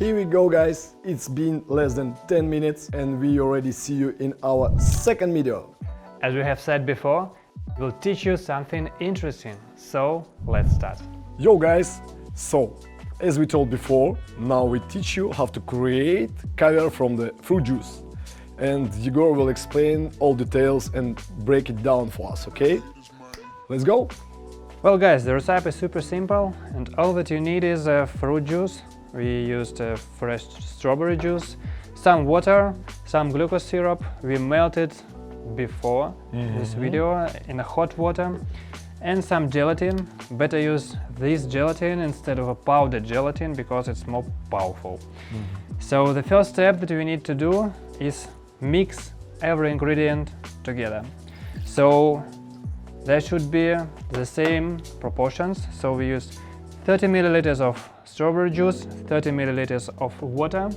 Here we go, guys. It's been less than 10 minutes and we already see you in our second video. As we have said before, we'll teach you something interesting. So let's start. Yo guys, so as we told before, now we teach you how to create caviar from the fruit juice. And Igor will explain all details and break it down for us, okay? Let's go! Well guys, the recipe is super simple and all that you need is fruit juice. We used fresh strawberry juice, some water, some glucose syrup. We melted before this video in a hot water, and some gelatin. Better use this gelatin instead of a powdered gelatin because it's more powerful. So the first step that we need to do is mix every ingredient together. So there should be the same proportions. So we use 30 milliliters of strawberry juice, 30 milliliters of water,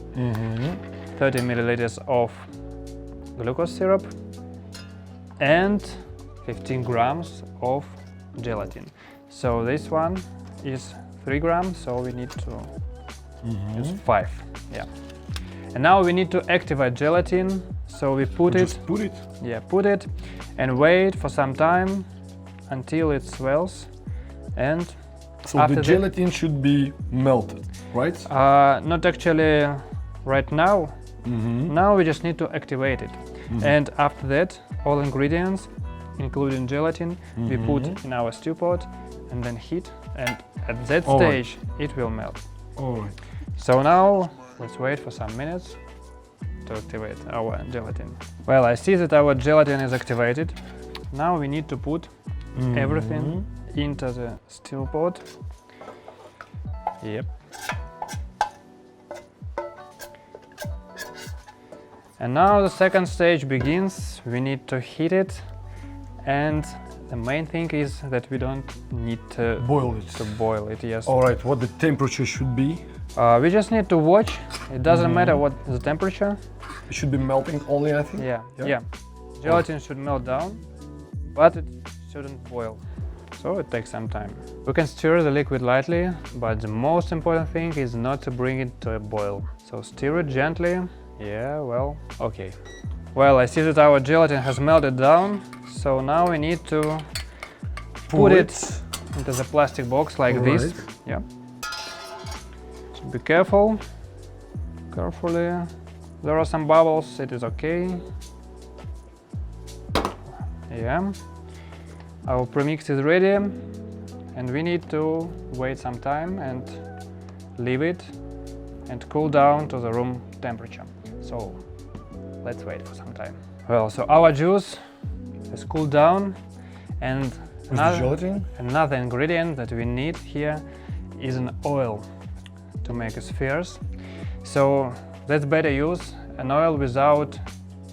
30 milliliters of glucose syrup, and 15 grams of gelatin. So this one is 3 grams, so we need to use 5. Yeah. And now we need to activate gelatin. So we put it and wait for some time until it swells. And so the gelatin should be melted, right? Not actually right now. Now we just need to activate it. And after that, all ingredients, including gelatin, we put in our stew pot and then heat. And at that stage, it will melt. Alright. So now let's wait for some minutes to activate our gelatin. Well, I see that our gelatin is activated. Now we need to put everything into the stew pot. Yep. And now the second stage begins. We need to heat it, and the main thing is that we don't need to boil it. Yes. All right. What the temperature should be? We just need to watch. It doesn't matter what the temperature. It should be melting only, I think. Yeah. Gelatin should melt down, but it shouldn't boil. So it takes some time. We can stir the liquid lightly, but the most important thing is not to bring it to a boil. So stir it gently. Yeah, well, okay. Well, I see that our gelatin has melted down, so now we need to put it into the plastic box like this. Yeah. So be careful. Carefully. There are some bubbles, it is okay. Yeah. Our premix is ready, and we need to wait some time and leave it and cool down to the room temperature. So let's wait for some time. Well, so our juice has cooled down, and another ingredient that we need here is an oil to make spheres. So let's better use an oil without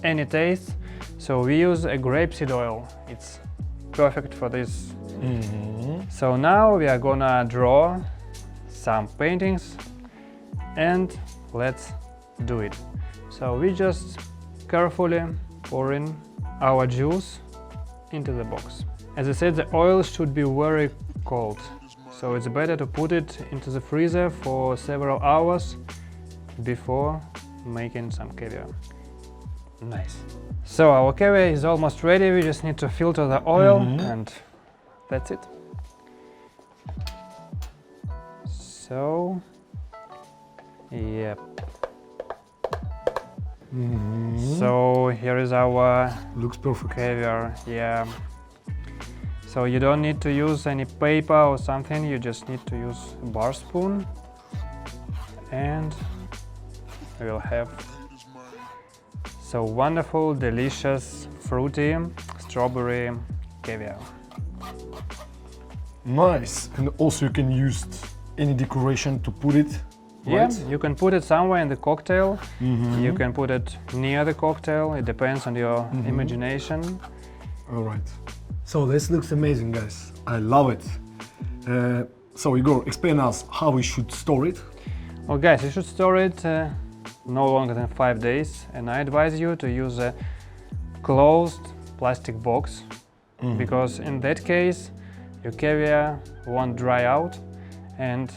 any taste. So we use a grapeseed oil. It's perfect for this. So now we are gonna draw some paintings, and let's do it. So we just carefully pour in our juice into the box. As I said, the oil should be very cold, so it's better to put it into the freezer for several hours before making some caviar. Nice. So our caviar is almost ready. We just need to filter the oil, and that's it. So, yep. So here is our looks perfect caviar. Yeah. So you don't need to use any paper or something. You just need to use a bar spoon, and we'll have so wonderful, delicious, fruity strawberry caviar. Nice. And also you can use any decoration to put it. Yeah, you can put it somewhere in the cocktail. You can put it near the cocktail. It depends on your imagination. All right. So this looks amazing, guys. I love it. So Igor, explain us how we should store it. Well, guys, you should store it no longer than 5 days, and I advise you to use a closed plastic box, because in that case your caviar won't dry out, and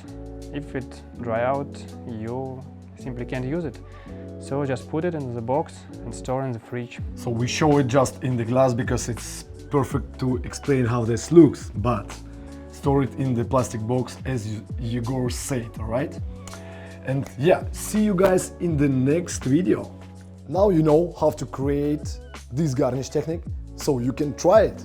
if it dry out, you simply can't use it. So just put it in the box and store in the fridge. So we show it just in the glass because it's perfect to explain how this looks, but store it in the plastic box as Igor said, alright? And yeah, see you guys in the next video. Now you know how to create this garnish technique, so you can try it.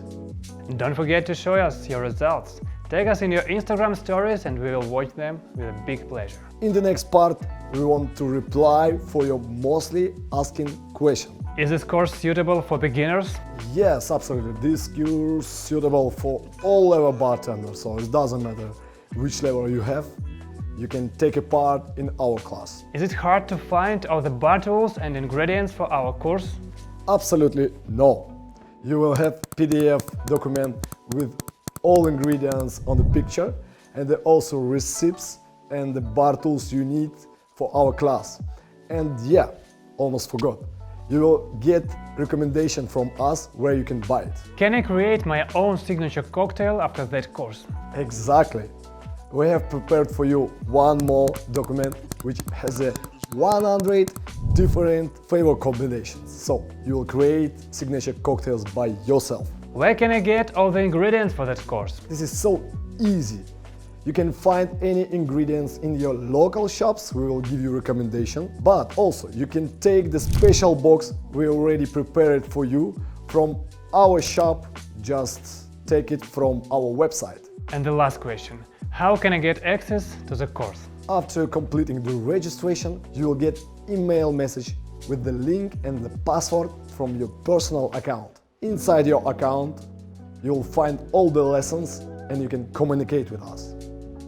And don't forget to show us your results. Tag us in your Instagram stories and we will watch them with a big pleasure. In the next part, we want to reply for your mostly asking question. Is this course suitable for beginners? Yes, absolutely. This course is suitable for all level bartenders, so it doesn't matter which level you have, you can take a part in our class. Is it hard to find all the bar tools and ingredients for our course? Absolutely no. You will have PDF document with all ingredients on the picture, and there are also receipts and the bar tools you need for our class. And yeah, almost forgot. You will get recommendation from us where you can buy it. Can I create my own signature cocktail after that course? Exactly. We have prepared for you one more document which has a 100 different flavor combinations. So you will create signature cocktails by yourself. Where can I get all the ingredients for that course? This is so easy. You can find any ingredients in your local shops, we will give you recommendation, but also you can take the special box we already prepared for you from our shop, just take it from our website. And the last question, how can I get access to the course? After completing the registration, you will get email message with the link and the password from your personal account. Inside your account, you will find all the lessons and you can communicate with us.